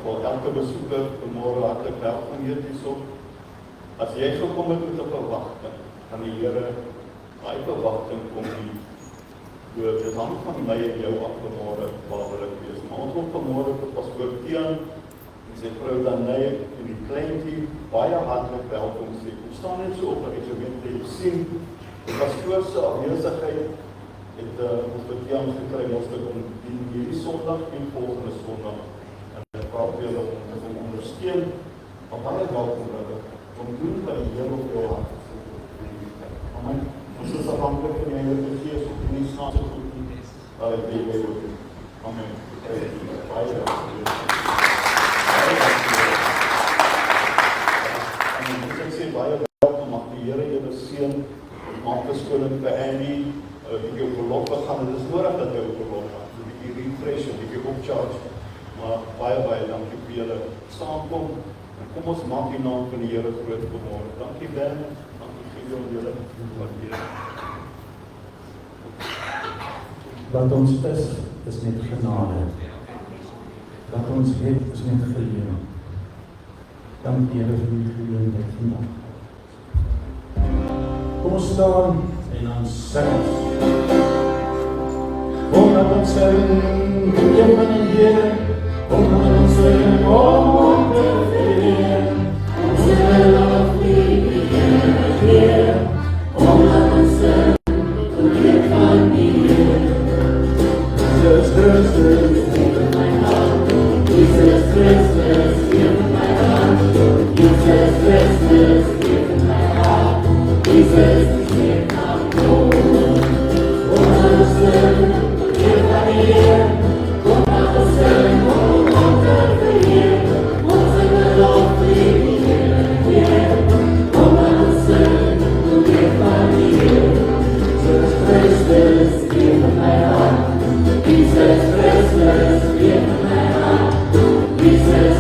Voor elke besoeker vanmorgen hartelijk welkom hier hierso. As jy gekom het met 'n verwagting van die Here, daai verwagting kom nie. Dit hang van my en jou af vanmorgen waar wil ek wees. Maar ons wil vanmorgen vir pastoor Tiaan en sy vrou Danai en die kleintjie baie hartlik welkom sê. Ons staan net so op, ek gemeente, jy sien, die pastoor se afwesigheid het ons vir Tiaan gekry, ons het om hierdie Sondag en volgende Sondag en ek praat weer om ondersteun, maar baie welkom om doen by die Here op jou hart. Amen. Ons is afhankelijk van die Heilige Gees op die snaas so goed nie, waar ek weet by jou doen. Amen. Baie welkom. En ek sê baie welkom, mag die Here julle seën, maak verskoning vir Annie, die op verlof gaan, het is nodig dat jy op verlof gaan, so die refresh, die opcharge, maar baie dankie vir julle saamkom, en kom ons maak die naam van die Here groot vanmorgen. Dankie Ben, dankie Gideon julle, waardeer. Wat ons is met genade. Wat ons het is met geleer. Dankie Here vir die geleentheid vandag. Kom ons staan en dan sing ons. Omdat ons sing, een van die Here, omdat ons sing, om te vereer. Ons wil af die Here, omdat ons sing, een van die Here. Jesus Christus, give my heart. Jesus Christus, give my heart. Jesus Christus, give my heart. Jesus is here now, Lord. Kom aan sing, give my ear. Kom aan sing, om te vereer. Ons in the love we hear. Kom aan sing, give my ear. Jesus Christus, give my heart. Jesus Christus, give my heart. Jesus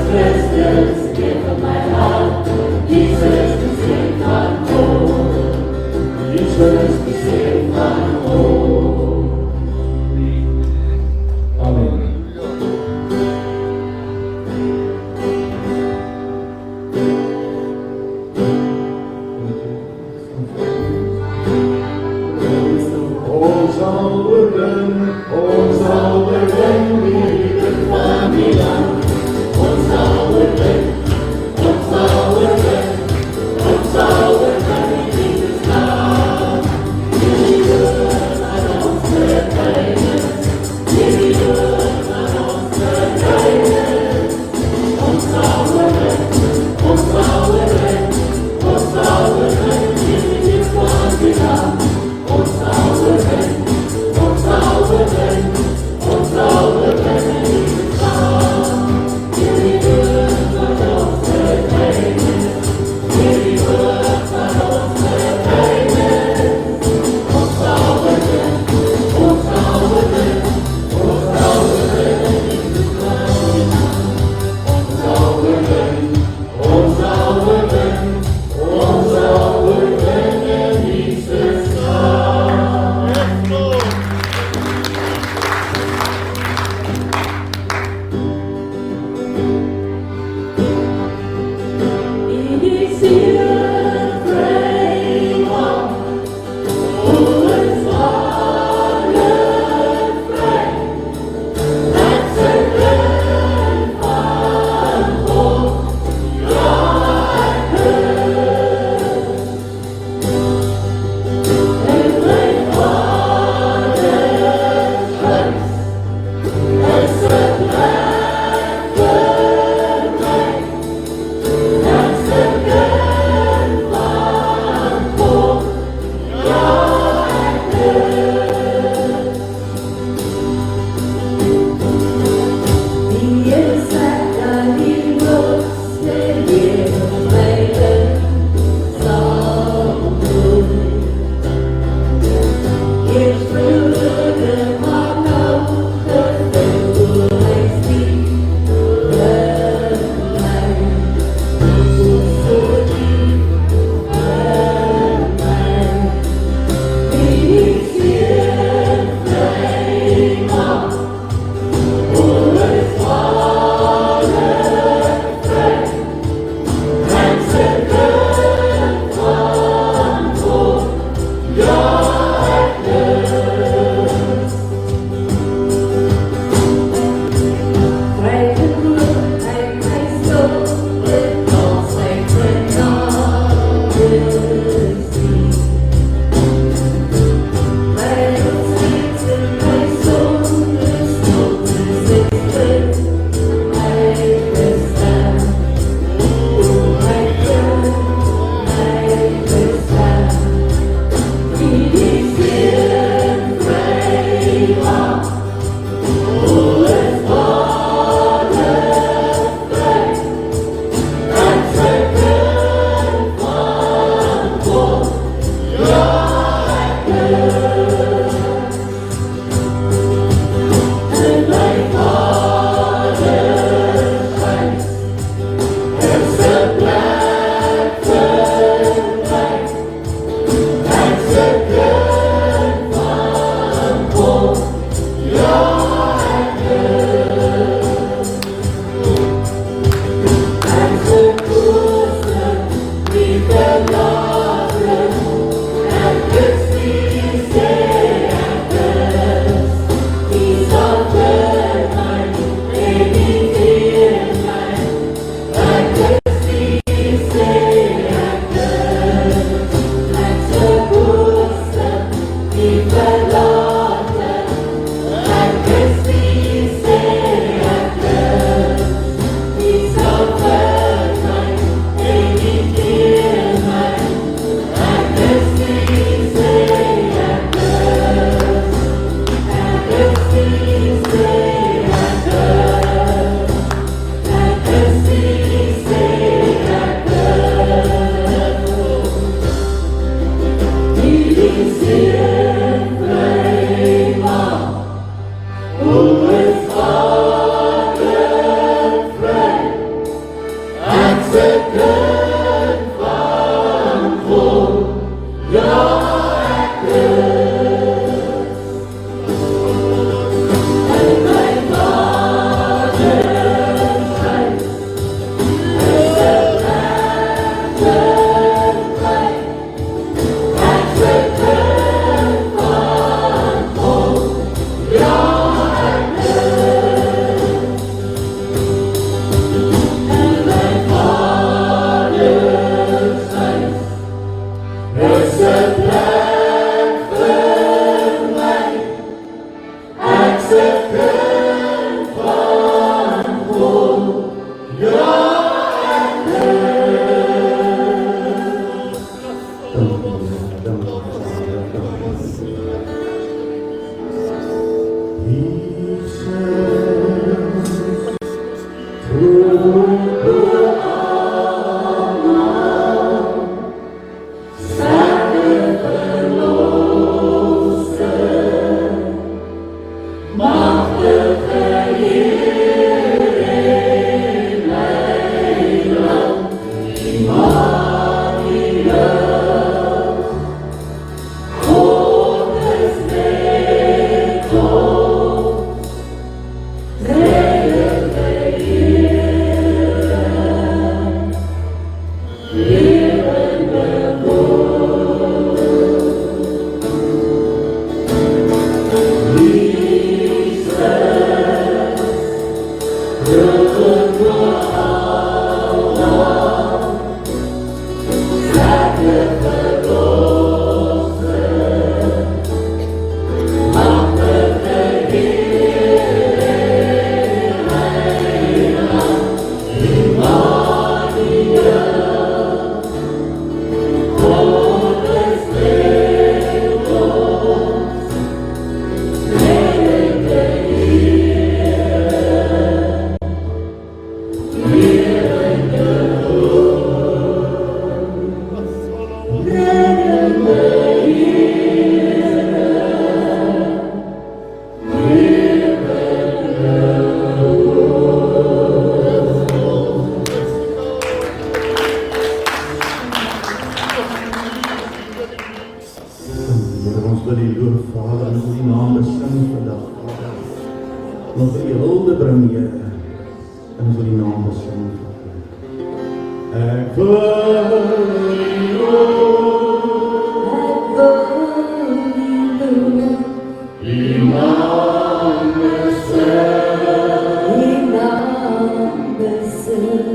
Be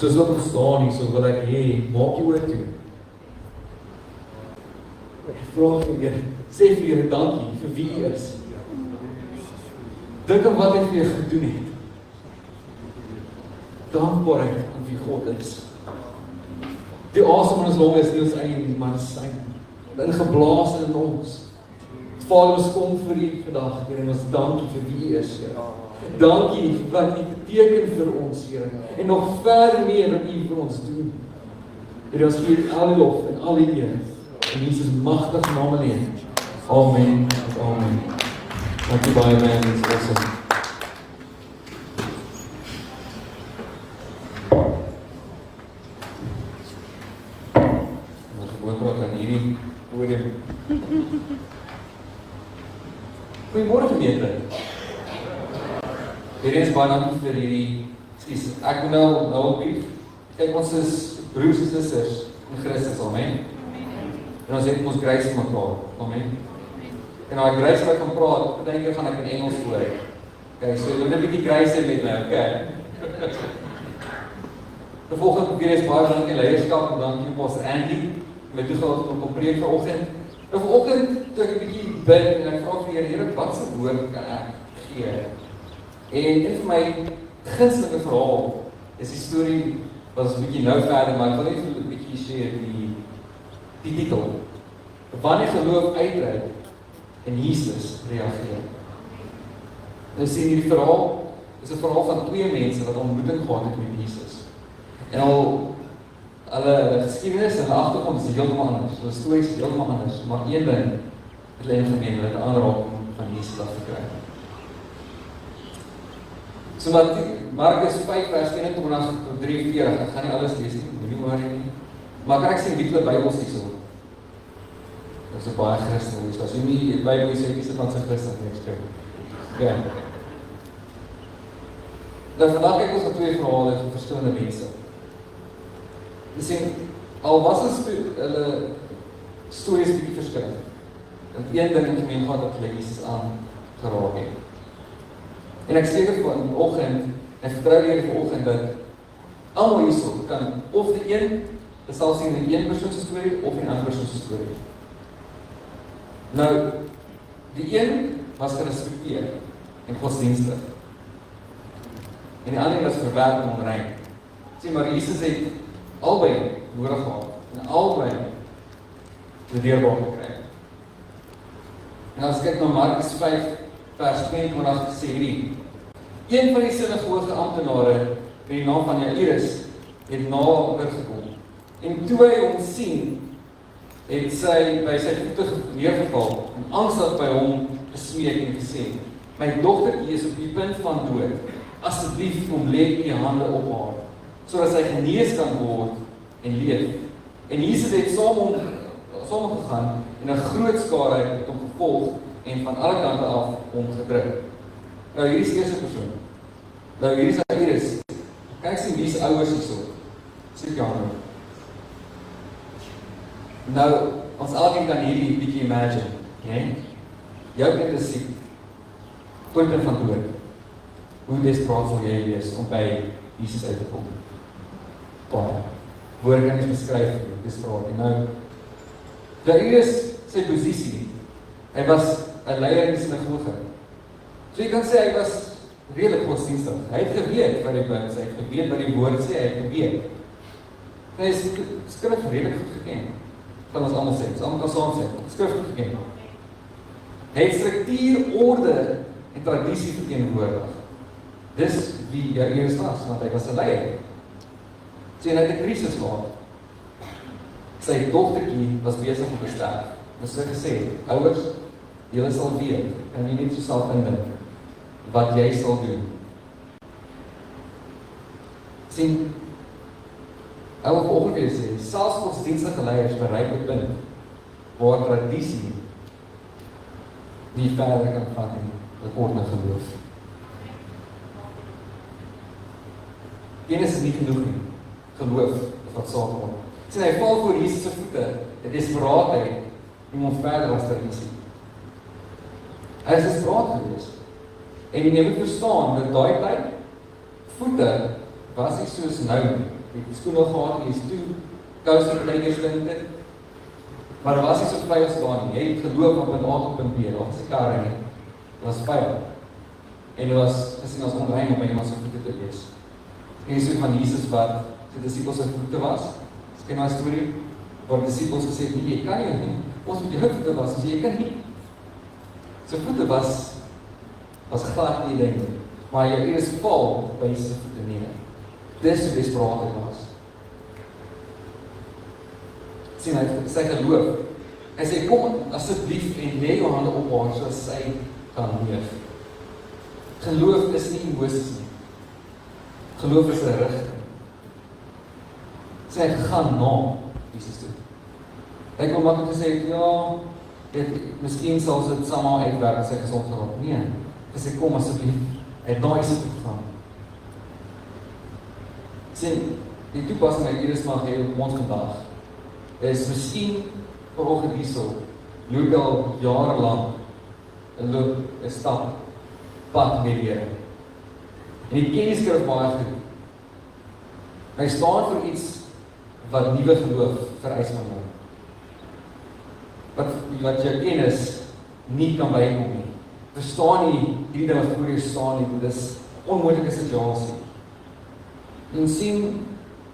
Soos wat ons staan hier, so wil ek hê, maak jy oor toe. Ek vra vir Here, sê vir Here dankie vir wie U is. Dink aan wat hy vir jou gedoen het. Dankbaarheid aan wie God is. Die asem in ons longe is nie ons eie nie, maar sy ingeblaas in ons. Vader, ons kom vir U vandag, Here, en ons dankie vir wie U is, Here. Dankie vir wat U beteken vir ons, Here, en nog verder meer wat U vir ons doen. Here, ons gee U al die lof en al die eer. In Jesus magtige naam alleen. Amen. Amen. Dankie baie mense, dit is awesome. Goeiemôre gemeente. Hierdie is baie dankie vir hierdie, ek moet nou opbied. Kyk, ons is broers en susters in Christus, amen. En ons het ons grace met mekaar, amen. En nou ek grace wat ek kan praat, dink ek gaan ek in Engels voor. Okay, so jy moet 'n bietjie grace hê met my, okay. Die volgende keer is baie dankie leierskap en dankie Pastor Andy met toegelaat om op preek vanoggend. En vanoggend toe ek 'n bietjie bid en ek vra vir die Here, wat se woord kan ek gee? En vir my gunstelinge verhaal is die storie wat ons 'n bietjie nou verder, maar ek wil net 'n bietjie share die titel. Wanneer geloof uitreik en Jesus reageer. Nou sien hierdie verhaal is 'n verhaal van twee mense wat ontmoeting gehad het met Jesus. En al hulle geskiedenis en hulle agtergrond is heeltemal anders. Hulle stories is heeltemal anders, maar een ding het hulle gemeen, hulle het 'n aanraking van Jesus gekry. So Markus 5 vers 21 tot 43, ek gaan nie alles lees nie, moenie worry nie. Maar kan ek sien wie hulle Bybels hierso? Dit is baie Christen, so as jy nie die Bybel is, jy kies dit van sy Christen nie skryf. Ja. Nou vandag kyk ons na twee verhale van verskillende mense. Jy sien, al was hulle stories bietjie verskillend. En een ding in gemeen gehad dat hulle Jesus aangeraak het. En ek sê dit vanoggend, en vertrou die Here vanoggend dat almal hierso kan of die een sal sien in een persoon se storie of in 'n ander persoon se storie. Nou, die een was gerespekteer en godsdienstig. En die ander was verwerp en onrein. Sien, maar Jesus het albei nodig gehad en albei deurbaar gekry. En as kyk na Markus 5 vers 22 sê hierdie: een van die sinagoge amptenare met die naam van Jairus het nader gekom. En toe hy hom sien, het sy by sy voete neergeval en angstig by hom gesmeek en gesê: my dogtertjie is op die punt van dood. Asseblief kom lê u hande op haar, sodat sy genees kan word en leef. En Jesus het saam gegaan en 'n groot skare het hom gevolg en van alle kante af hom gedruk. Nou hier is die eerste persoon. Nou hier is Jairus. Kyk sien wie se ouers hierso. Sit jou hande. Nou ons alkeen kan hierdie bietjie imagine, okay? Jou kind is siek. Punt van dood. Hoe desperaat sal jy wees om by Jesus uit te kom? Baie. Woorde kan nie beskryf desperaat nie. Nou, Jairus sy posisie, hy was 'n leier in die sinagoge. So jy kan sê hy was redelik godsdienstig. Hy het geweet wat die Bybel sê, hy het geweet wat die woord sê, hy het geweet. Hy is skrif redelik goed geken. Kan ons almal sê, ons almal kan saam sê, skrif goed geken. Hy het struktuur, orde en tradisie verteenwoordig. Dis wie Jairus was, want hy was 'n leier. So hy het 'n krisis gehad. Sy dogtertjie was besig om te sterf. Ons het gesê, ouers, julle sal weet, en jy net jouself indink wat jy sal doen. Sien, ek wil vanoggend weer sê, selfs godsdienstige leiers bereik 'n punt waar tradisie nie verder kan vat nie, dit word na geloof. Kennis is nie genoeg nie. Geloof is wat saak word. Sien, hy val voor Jesus se voete, dit is desperaatheid om hom verder as tradisie. Hy is desperaat gewees. En jy moet verstaan dat daai tyd voete was nie soos nou. die skoene gehad, jy is toe, kouse partykeer stinkend, maar daar was nie so vry as daar nie, jy het geloop op punt A tot punt B, daar was die karre nie, dit was veilig, en dit was gesien as onrein om iemand sy voete te wees. En die van Jesus wat sy disciples sy voete was, is ken my storie, waar die disciples gesê het, nee, jy kan nie, ons moet jou voete was, en sê, jy kan nie. Sy voete was glad nie ding, maar jy eers val by sy voete neer. Dis hoe desperaat hy was. Sien, hy het sy geloof. Hy sê, kom asseblief en lê jou hande op haar, soos sy kan leef. Geloof is nie emosies nie. Geloof is 'n rigting. Sy het gegaan na Jesus toe. Hy kon maklik gesê, ja, miskien sal sy dit saam uitwerk as sy gesond geraak. Nee, hy sê, kom asseblief. Hy het na Jesus toe gegaan. Sien, die toepassing uit hierdie mag hê op ons vandag, is miskien vanoggend hierso, loop al jare lang, een stap, pad met die Here. En die ken die skrif baie goed. Hy staan vir iets wat nuwe geloof vereis van hom. Wat jou kennis nie kan bykom nie. Verstaan nie, die ding wat voor jou staan nie, dit is onmoontlike situasie. En sien,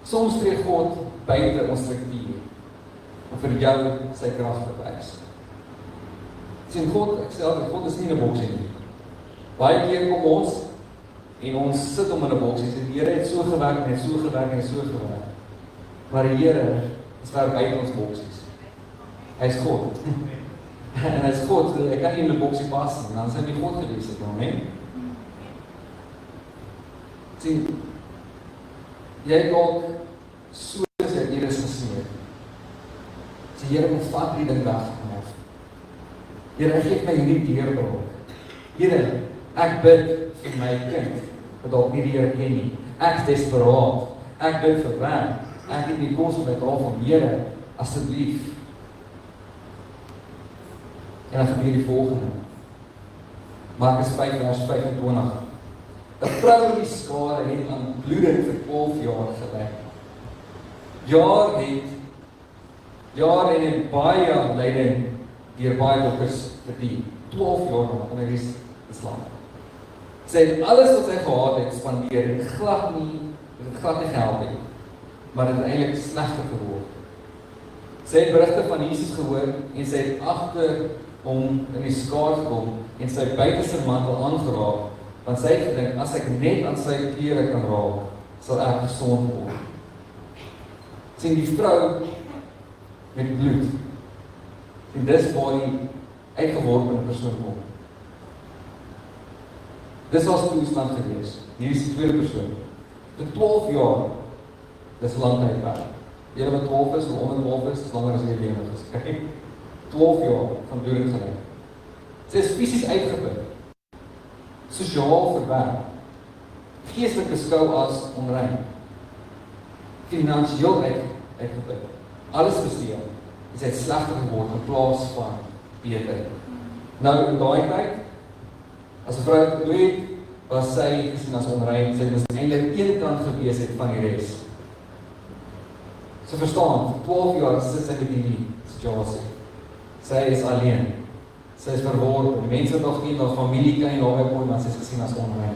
soms tree God buite ons struktuur, om vir jou sy krag te wys. Sien, God is nie in 'n boksie nie. Baie keer kom ons, en ons sit om in 'n boksie, en die Here het so gewerk, en so gewerk, en so gewerk. Maar die Here is ver buite ons boksies. Hy is God. En hy is God, hy kan nie in 'n boksie pas nie, dan is hy nie God gewees het, amen. Sien, jy het ook soos jy hier is gesmeer. Sê, Here, moet vat die ding weg van my. Here, geef my hierdie deurbraak. Here, ek bid vir my kind, wat dalk nie die Here ken nie. Ek is desperaat. Ek bid vir werk. Ek het nie kos op my tafel van Here, asseblief. En dan gebeur die volgende. Markus 5 vers 25. 'n vrou in die skare het aan bloeding vir 12 jaar gelei. Jaar en baie lyding deur baie dokters verdien. 12 jaar lang, en hy is geslaan. Sy het alles wat sy gehad het spandeer, en glad nie gehelp het, maar het eintlik slegter geword. Sy het berigte van Jesus gehoor, en sy het agter hom in die skaar gekom, en sy buite sy mantel aangeraak, want sy het gedink, as ek net aan sy klere kan raak, sal ek gesond word. Sien die vrou met bloed, en dis waar die uitgeworpene persoon kom. Dis was die toestand gewees. Hier is die tweede persoon. Vir 12 jaar, dis lang tyd weg. Julle wat 12 is, of onder 12 is langer as jy lewendig is. Kyk, 12 jaar van bloeding gelei. Sy is fisies uitgeput, sosiaal verwerp, geestelik beskou as onrein, finansiëel uitgeput, alles besteel, en sy het slegter geword in plaas van beter. Nou in daai tyd, as 'n vrou gedoen het, was sy gesien as onrein, sy was eintlik een kant gewees het van die res. Sy verstaan, 12 jaar sit sy met die situasie. Sy is alleen. Sy is verworpen. Die mense wat nog nie, nog familie kan nie naby kom, maar sy is gesien as onrein.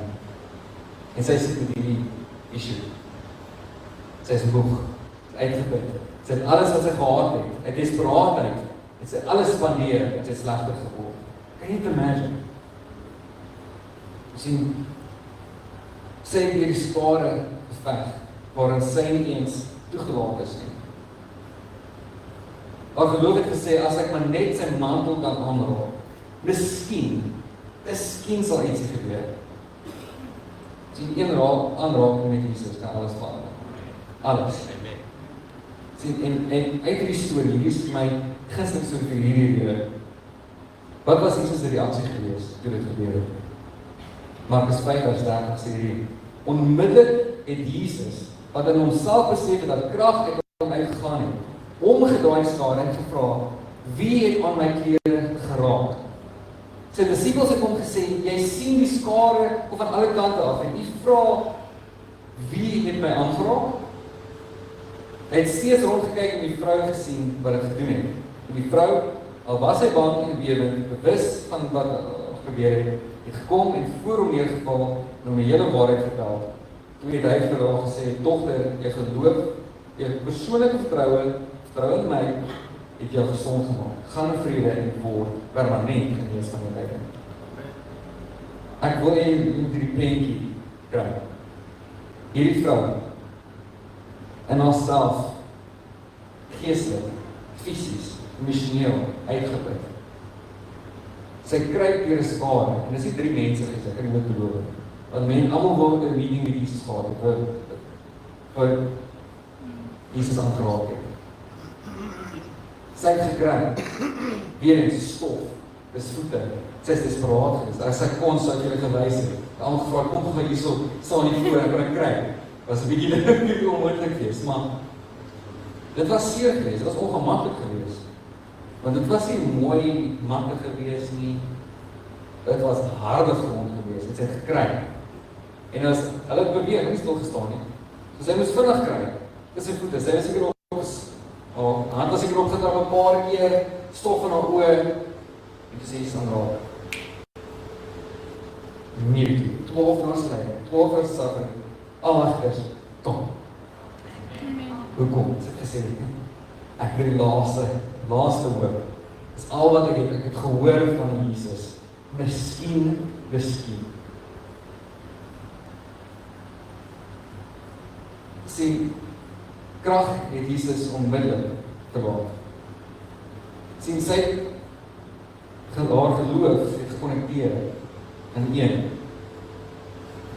En sy sit met die issue. Sy is moeg, uitgeput. Sy het alles wat sy gehad het, uit desperaatheid, het sy alles spandeer, en sy is slegter geword. Kan jy dit imagine? Sien, sy het hierdie skare geveg, waarin sy nie eens toegelaat is nie. Haar geloof het gesê, as ek maar net sy mantel kan aanraak, miskien sal iets gebeur. Sien, een aanraking met Jesus kan alles verander. Alles. Sien, en uit die storie, hier is my gunsteling storie vir hierdie lewe. Wat was Jesus se reaksie gewees toe dit gebeur het? Markus 5 vers 30 sê hier, onmiddellik het Jesus, wat in homself besef het dat krag uit hom uitgegaan het, omgedraai skare en gevra, wie het aan my klere geraak? Sy disippels het hom gesê, jy sien die skare van alle kante af, en jy vra, wie het my aangeraak? Hy het steeds rondgekyk en die vrou gesien wat dit gedoen het. En die vrou, al was sy bang en bewering, bewus van wat gebeur het gekom en voor hom neergeval en hom die hele waarheid vertel. Toe het hy vir haar gesê, dogter, jy geloof, jy persoonlike vertroue in my, het jou gesond gemaak. Gaan in vrede en word permanent genees van die lyding. Ek wil hê jy moet hierdie prentjie kry. Hierdie vrou in haarself geestelik, fisies, emosioneel uitgeput. Sy kruip deur 'n skare en dis nie 3 mense gesê, ek kan nie dit beloof. Want almal wou 'n meeting met Jesus gehad het vir Jesus aangeraak het. Sy het gekry weer eens stof, dis voete. Sy is desperaat geweest. As sy kon sou jy gewys het. Almal gevra kom gou hierso, staan nie voor ek kan kry. Was 'n bietjie onmoontlik geweest, maar dit was seer geweest, dit was ongemaklik geweest. Want dit was nie mooi maklik geweest nie. Dit was harde grond geweest. Dit het gekry. En as hulle beweeg nie stil gestaan nie. So sy moes vinnig kry. Dis sy voete. Sy was seker op haar hand was seker opgetrap 'n paar keer, stof in haar oë. En dis iets aanraak. Nie 12 jaar gelede, 12 jaar saam. Alagters, kom. Hoekom? Sy het gesê, ek wil die laaste hoop. Dis al wat ek het gehoor van Jesus. Miskien. Sien, krag het Jesus onmiddellik gelaat. Sien, sy haar geloof het gekonnekteer in een.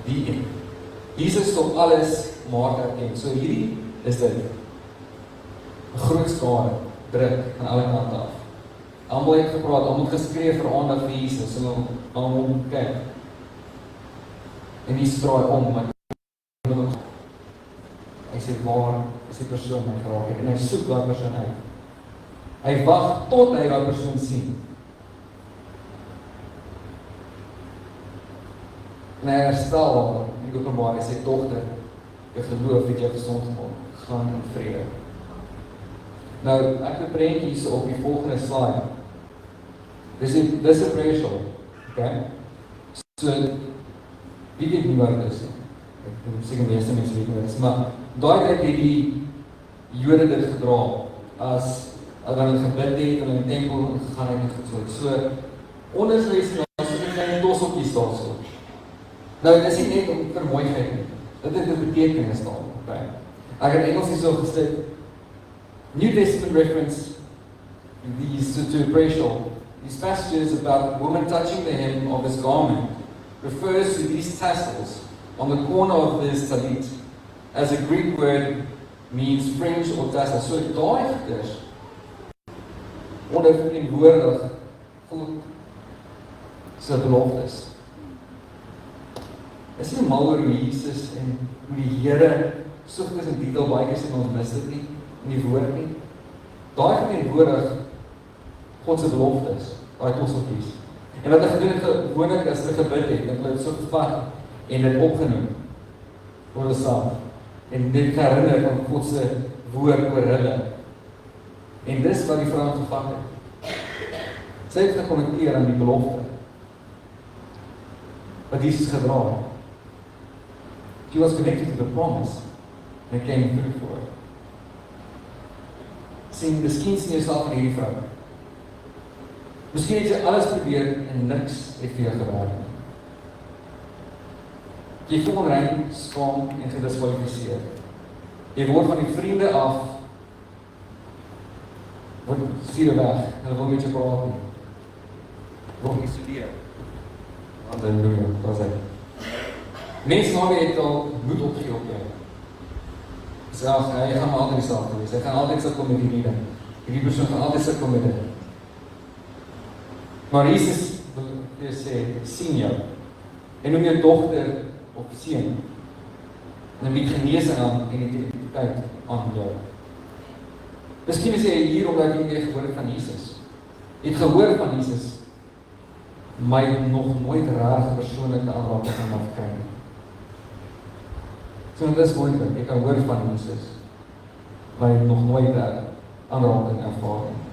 Die een. Jesus stop alles maar erken. So hierdie is dit. 'n groot skare druk aan alle kante af. Almal het gepraat, almal het geskree vir aandag vir Jesus en almal kyk. En die straai om met hy sê waar is die persoon my geraak het en hy soek daai persoon uit. Hy wag tot hy daai persoon sien. En hy herstel haar in Openbaring, hy sê dogter, jy geloof het jou gesond gemaak, gaan in vrede. Nou, ek het 'n prentjie hier op die volgende slide. Dis 'n prayer shawl, okay? So, wie weet nie wat dit is nie. Ek sê die meeste mense weet nie wat dit is, maar daai tyd het die Jode dit gedra as hulle gebid het en in die tempel gegaan het en gesoek. So, onder sy is daar so 'n klein dosseltjies daarso. Nou, dit is nie net om vir mooiheid nie. Dit het 'n betekenis daar, okay? Ek het Engels hier so gesê, New Testament reference to a prayer shawl. These passages about the woman touching the hem of his garment refers to these tassels on the corner of this talit, as a Greek word means fringe or tassel. So daai goeders onderverteenwoordig God se beloftes. Is nie mal oor Jesus en hoe die Here soek dis in detail baie keer en ons mis dit nie in die woord nie. Daai verteenwoordig God se beloftes, daai tosseltjies. En wat hy gedoen het gewoonlik as hy gebid het, dan het hy so gevat en dit opgenoem oor homself. En dit herinner aan God se woord oor hulle. En dis wat die vrou gevat het. Sy het gekonnekteer aan die belofte wat Jesus gedra het. She was connected to the promise and it came through for her. Sien, miskien sien jy self in hierdie vrou. Miskien het jy alles probeer en niks het vir jou gewerk nie. Jy voel onrein, skaam en gediskwalifiseer. Jy word van die vriende af word stuur weg, hulle wil met jou praat nie. Word geïsoleer. Halleluja, wat sê. Mense na wie het al moed opgegee op jou. Sê, hy gaan maar altyd dieselfde wees, hy gaan altyd sukkel met die ding. Hierdie persoon gaan altyd sukkel met dit. Maar Jesus wil sê, sien jou. En noem jou dogter of seun. En bied genesing aan en identiteit aan jou. Miskien is jy hier omdat jy gehoor het van Jesus. Jy het gehoor van Jesus, maar jy het nog nooit reg persoonlike aanraking van hom gekry nie. So dit is moontlik, jy kan hoor van Jesus. waar jy nog nooit aanraking ervaar nie.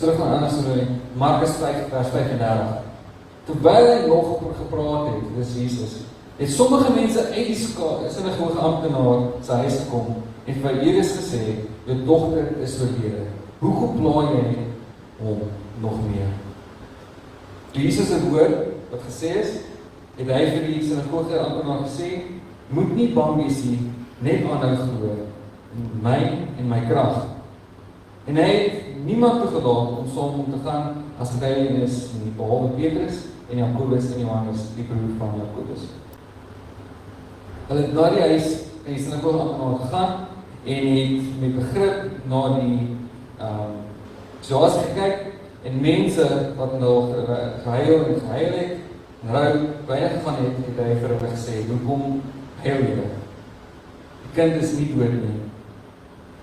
Terug na Andersonoi, Markus 5 vers 35. Terwyl hy nog gepraat het, dis Jesus, het sommige mense uit die sinagoge amptenaar sy huis gekom en vir Jairus gesê, jou dogter is oorlede. Hoekom pla jy hom nog meer? Toe Jesus 'n woord wat gesê is, het hy vir die sinagoge amptenaar gesê, moet nie bang wees nie, net aanhou glo in my en my krag. En hy het niemand toegelaat om saam om te gaan as getuienis nie, behalwe Petrus en Jakobus en Johannes, die broer van Jakobus. Hulle het na die huis en die sinagoge amptenaar gegaan en het met begrip na die situasie gekyk en mense wat nou gehuil het en rou weinig van het hy vir hulle gesê, hoekom huil julle? Die kind is nie dood nie,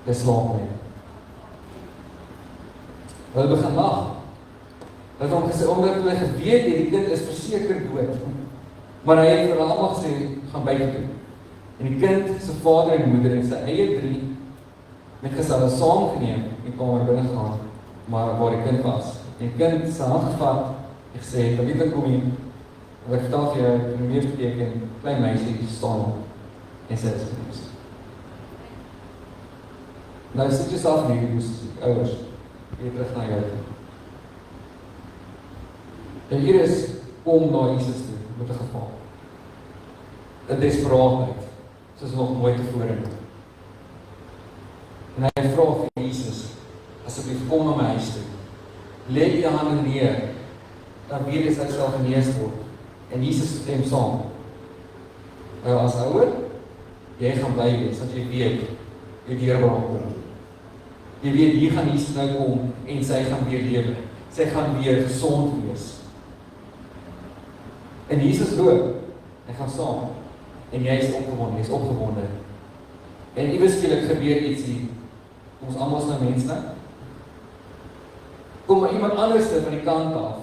hy slaap nie. Hulle begin lag. Hulle het hom gesê, omdat hulle geweet het, die kind is verseker dood. Maar hy het vir hulle almal gesê, gaan buite toe. En die kind, sy vader en moeder en sy eie 3 met geselle saamgeneem en kamer binne gegaan, maar waar die kind was. En die kind sy hand gevat en gesê, Tabitha kom hier. En ek vertel vir jou, die meer beteken, klein meisie staan op en sy is genees. Nou sit jouself nie, die ouers, weer terug na jou. En hier is kom na Jesus toe met 'n geval. 'n Desperaatheid, soos nog nooit tevore nie. En hy vra vir Jesus, asseblief kom na my huis toe. Lê jou hande neer, dan weet jy hy sal genees word. En Jesus stem saam. Nou as ouer, jy gaan bly wees, want jy weet, jy deurbraak kom. Jy weet, hier gaan Jesus nou kom, en sy gaan weer lewe. Sy gaan weer gesond wees. En Jesus loop, hy gaan saam, en jy is opgewonde, jy is opgewonde. En iewers skielik gebeur ietsie, ons almal is nou mens, né? Kom maar iemand anders van die kant af,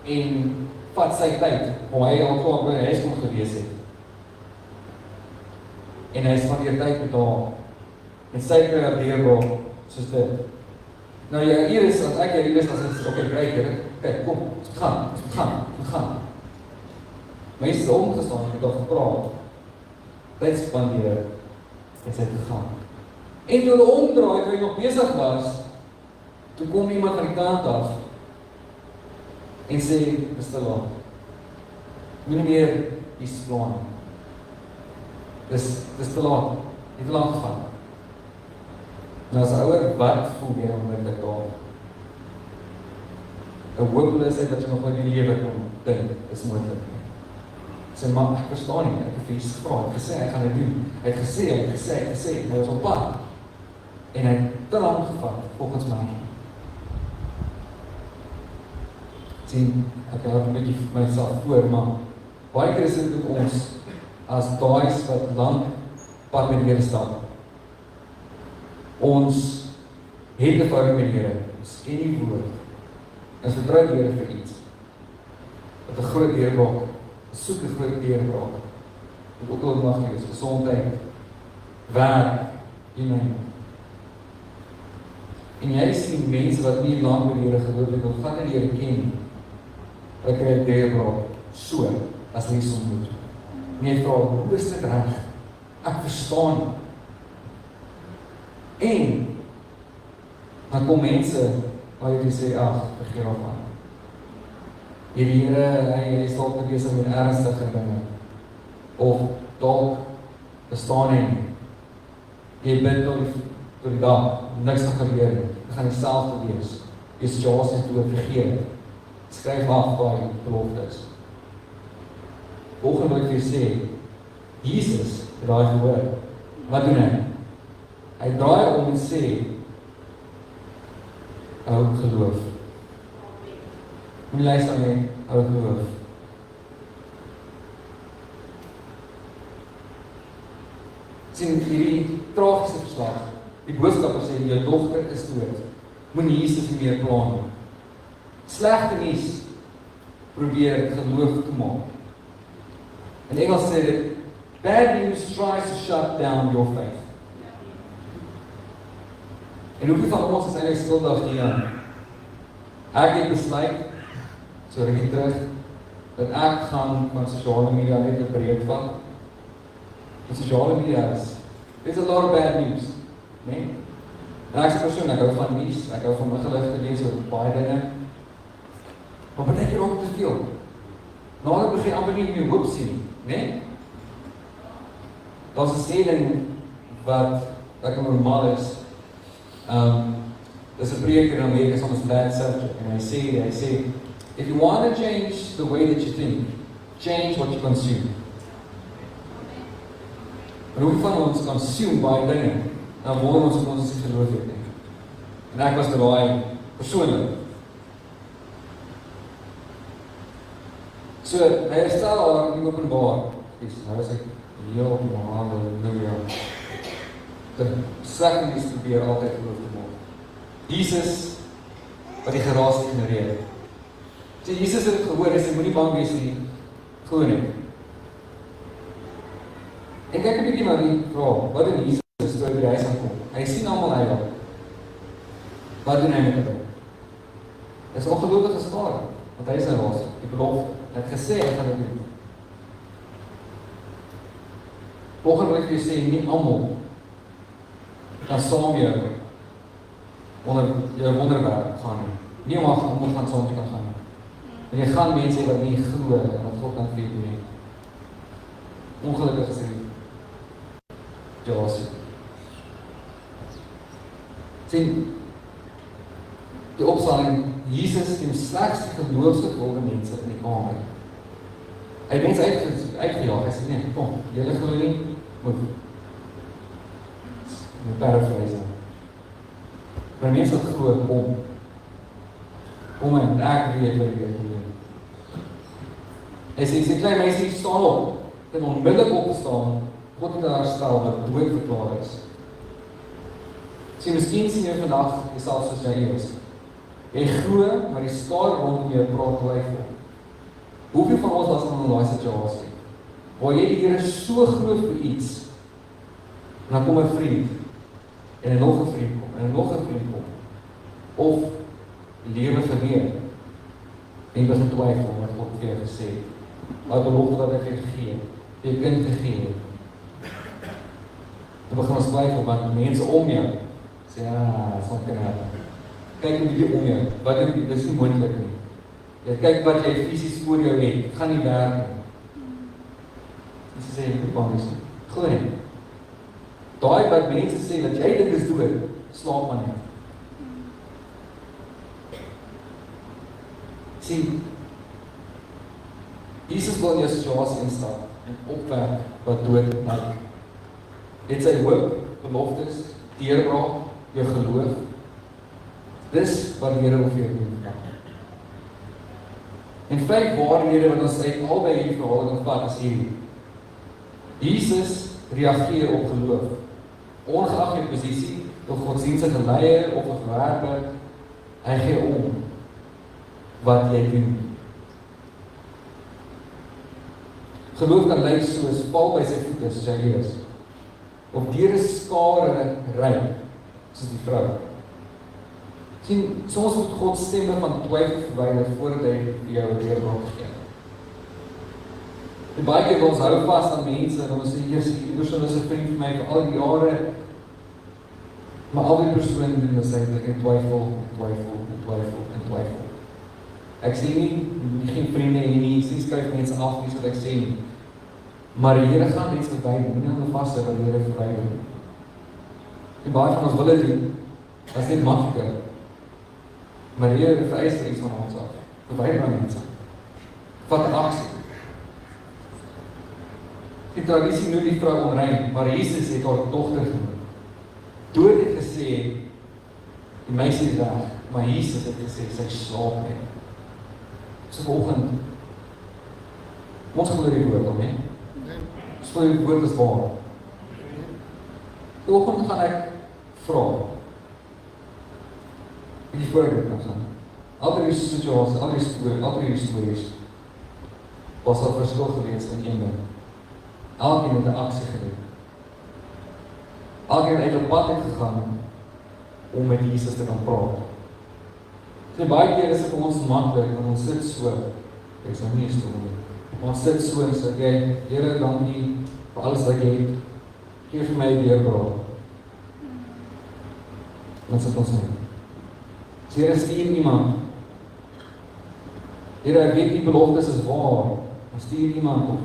en vat sy tyd, waar hy al klaar by die huis kon gewees het. En hy spandeer tyd met haar, en sy kry 'n deurbraak, soos dit. Nou ja, hier is, as ek hier is, as het okay, kyk, kom, gaan. Mense is omgestaan, ek het al gepraat, tyd spandeer, en sy het gegaan. En toe hulle omdraai, toe hy nog besig was, toe kom iemand van die kant af, en sê, dis te laat. Moenie meer iets plan. Dis te laat. Jy het te laat gegaan. Nou as ouer, wat voel jy onmiddellik daar? 'n hopeloosheid dat jy nog in die lewe kon dink, is moontlik. Sê, maar ek verstaan nie, ek het vir Jesus gevra, ek het gesê, ek gaan dit doen. Hy het gesê, hy was op pad. En hy het te lang gevat, volgens my. Sien, ek hou 'n bietjie vir myself voor, maar baie keer is dit met ons as daais wat lank pad met die Here stap. Ons het 'n verhouding met die Here, ons ken die woord. Ons vertrou die Here vir iets. Wat 'n groot deurbraak, soek 'n groot deurbraak. Wat ook al mag wees, gesondheid, werk, en jy sien mense wat nie lank met die Here geloof het, of gaan die Here ken, hulle kry 'n deurbraak, so, as hulle so moet. En jy vra, hoe is dit reg? Ek verstaan. En, dan kom mense, waar jy sê, ag, vergeet op aan. Die Here, hy is dalk besig met ernstige dinge, of dalk bestaan hy nie. Jy bid tot die dag, niks gaan gebeur nie, jy gaan dieselfde wees, jy situasie is dood, vergeet, skryf af waar jy beloftes. Volgende wil ek vir sê, Jesus het daai gehoor, wat doen hy? Hy draai om en sê, hou geloof. Moenie luister nie, hou geloof. Sien, hierdie tragiese verslag, die boodskapper sê, jou dogter is dood, moenie Jesus nie meer pla nie. Slegte nuus probeer geloof te maak. In Engels sê dit, bad news tries to shut down your faith. En hoeveel van ons is eintlik skuldig hieraan? Ek het besluit, so rukkie terug, dat ek gaan van sosiale media net 'n breek vat. En sosiale media there's a lot of bad news, nee? En ek is 'n persoon, ek hou van nuus, ek hou van ingeligte lees oor baie dinge. Maar baie keer ook te veel. Nou begin amper nie meer hoop sien, nee? Daar's 'n stelling wat normaal is. There's a preacher in Amerika, soms bad subject, and I say, if you want to change the way that you think, change what you consume. En hoe van ons consume baie dinge, dan word ons op ons geloof het. En ek was daai persoonlik. So, hy stel haar in openbaar. Nou is ek heel halleluja. De slegte is probeer altyd geloof te maak. Jesus wat die geraas ignoreer. So Jesus het gehoor, hy sê moenie bang wees nie. Glo net. En kyk 'n bietjie na die vraag, wat doen Jesus toe hy by die huis aankom? Hy sien almal heilig. Wat doen hy met hulle? Hy is ongelooflik geskare, want hy is sy raas, die belofte. Hy het gesê hy gaan dit doen. Volgens wil ek vir jou sê, nie almal kan saam jou onder jou wonderwerk gaan nie. Nie almal gaan saam kan gaan nie. En jy gaan mense wat nie glo en wat God kan vir jou doen nie. Ongelukkig is dit Joseph. Sien, die opstelling, Jesus die slegste geloofsgevolge mense in die kamer. Hy het mense uitgejaag, hy sê nee, kom, julle glo nie, moet paraphrase. Maar mense wat glo, kom en ek weet wat ek doen. Hy sê, die klein meisie staan op, en onmiddellik opgestaan, God het haar stel wat dood verklaar is. Miskien sien jy vandag jouself soos jy is. Jy glo, maar die skaar rondom jou praat twyfel. Hoeveel van ons was in daai situasie? Waar jy die Here so glo vir iets, en dan kom 'n vriend, en nog 'n vriend kom, en nog 'n vriend kom. Of lewe verweer, en jy begin twyfel wat God vir jou gesê het. Wat belofte wat hy vir jou gegee het, jy kind gegee het. Dan begin ons twyfel, want mense om jou sê, sal kan happen. Kyk hoe die om jou, wat dit is nie moontlik nie. Jy kyk wat jy fisies voor jou het, gaan nie werk nie. Dis sê jy moet bang is nie. Glo nie. Daai wat mense sê dat jy dink is dood, slaap maar nie. Sien, Jesus wil in jou situasie instap en opwerk wat dood maak. Dit sy hoop, beloftes, deurbraak, jou geloof. Dis wat die Here wil vir jou doen. En 5 waarhede wat ons uit albei hierdie verhale kan vat is hierdie. Jesus reageer op geloof. Ongeag jou posisie, of godsdienstige leier of 'n werker, hy gee om wat jy doen. Geloof kan lyk soos val by sy voete soos hy is. Of deur 'n skare ry, soos die vrou. Sien, soms moet God stemme van twyfel verwyder voordat hy vir jou 'n deurbraak gee. En baie keer ons hou vas aan mense en ons sê, die persoon is 'n vriend vir my vir al die jare. Maar al die persone doen is eintlik in twyfel. Ek sê nie, geen vriende en nie, sê skryf mense af, nie wat ek sê nie. Maar die Here gaan mense verwyder, moenie hulle vashou wat die Here verwyder. En baie van ons wil dit doen, dat is net makliker. Maar die Here vereis iets van ons af. Verwyder mense. Vat aksie. Die tradisie noem die vrou onrein, maar Jesus het haar dogter genoem. Dood het gesê, die meisie is weg, maar Jesus het gesê, sy slaap net. So vanoggend, ons glo die woord, amen? Ons glo die woord is waar. Vanoggend gaan ek vra, die voorbeeld kan gaan. Al die situasie, al die stories, was daar verskil gewees in een ding. Elkeen het 'n aksie gedoen. Elkeen het uit 'n pad uitgegaan om met Jesus te kan praat. So baie keer is dit vir ons maklik, want ons sit so, ek sal nie storie, ons sit so en sê, Here, dankie vir alles wat jy het, gee vir my weer praat. Dan sit ons nie. So Here, stuur iemand. Here, ek weet die beloftes is waar, maar stuur iemand op.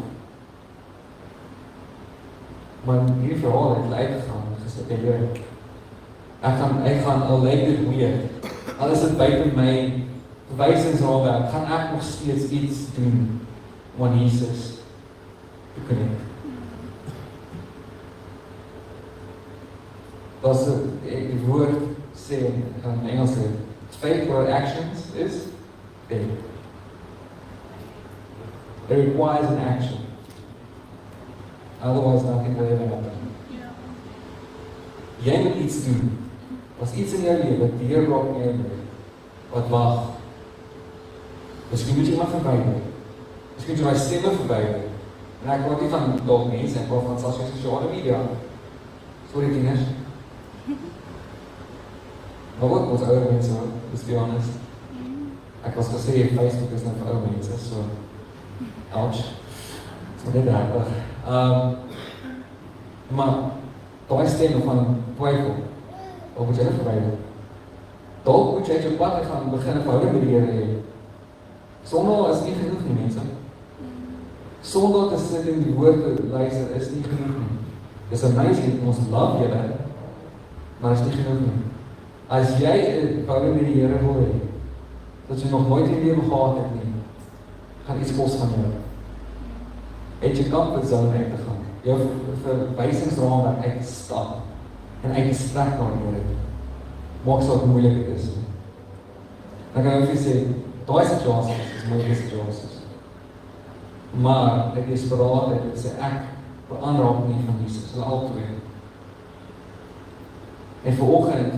Maar hierdie verhaal het uitgegaan en gesê, Here, ek gaan al lyk dit weer, al is dit buite my verwysingsraamwerk, gaan ek nog steeds iets doen om aan Jesus te connect. Dat die woord sê, ek gaan in Engels sê, faith without actions is dead. It requires an action. Otherwise nothing will ever happen. Jy moet iets doen. As iets in jou lewe, die Here raak in jou lewe, wat wag. Miskien moet jy maar verbyder. Miskien moet jy my stemme verbyder. En ek praat nie van dalk mense, ek praat van selfs sosiale media. Sorry tieners. Maar ook ons ouer mense, let's be honest. Ek was gesê, Facebook is nou vir ouer mense, so ouch. So dit raak. Maar daai stemme van twyfel, of moet jy dit verbyder? Dalk moet jy uit jou pad gaan en begin 'n verhouding met die Here hê. Sondag is nie genoeg nie, mense. Sondag te sit en die woord te luister is nie genoeg nie. Dis amazing, ons love julle, maar is nie genoeg nie. As jy 'n verhouding met die Here wil hê, dat jy nog nooit in die lewe gehad het nie, gaan iets kos van jou. Het jy comfortzone uit te gaan, jou verwysingsraamwerk uit te stap, en uit die strek na die Here. Maak so wat moeilik het is. Dan kan ek vir sê, daai situasies is moeilike situasies. Maar ek is beraad en ek sê ek verander nie van Jesus, hulle al twee. En vanoggend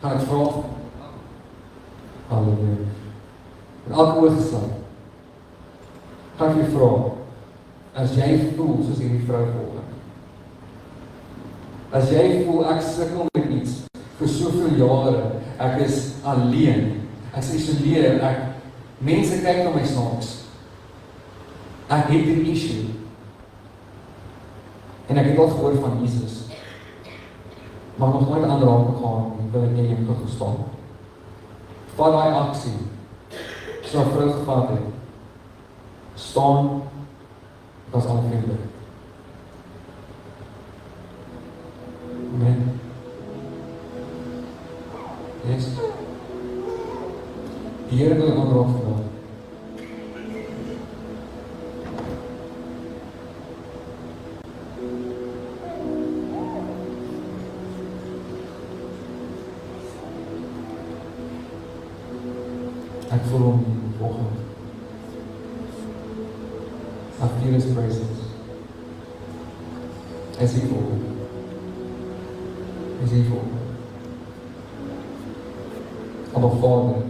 gaan ek vra, halleluja, en elke oog gesluit, gaan ek vir vra, as jy voel soos hierdie vrou vanoggend, as jy voel ek sukkel met iets vir soveel jare, ek is alleen, ek is isoleer, mense kyk na my snaaks, ek het 'n issue, en ek het al gehoor van Jesus, maar nog nooit aanraking gehad nie, wil ek nie jou gestaan. Vat daai aksie, so 'n vrou gevat het, staan, was al vriendelik. Amen. Yes. Die Here wil aanraak vandag. Ek voel hom vanoggend. I feel His presence. Is He full? Is He full? Abba Vader,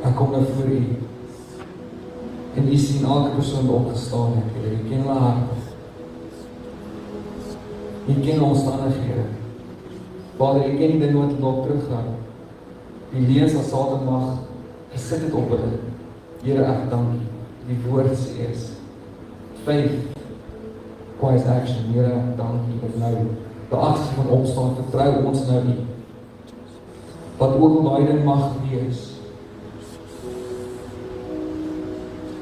ek kom nou voor U, en U sien elke persoon wat opgestaan het, Here, U ken hulle hart, U ken ons omstandighede, Vader, U ken die ding wat dalk teruggaan, die leens wat Satan mag gesit het op hulle, Here, ek dank U, die woord sê is, faith, requires action, Here, ek dank U, dat nou, die aksie van opstaan, vertrou ons nou U, wat ook al daai ding mag wees,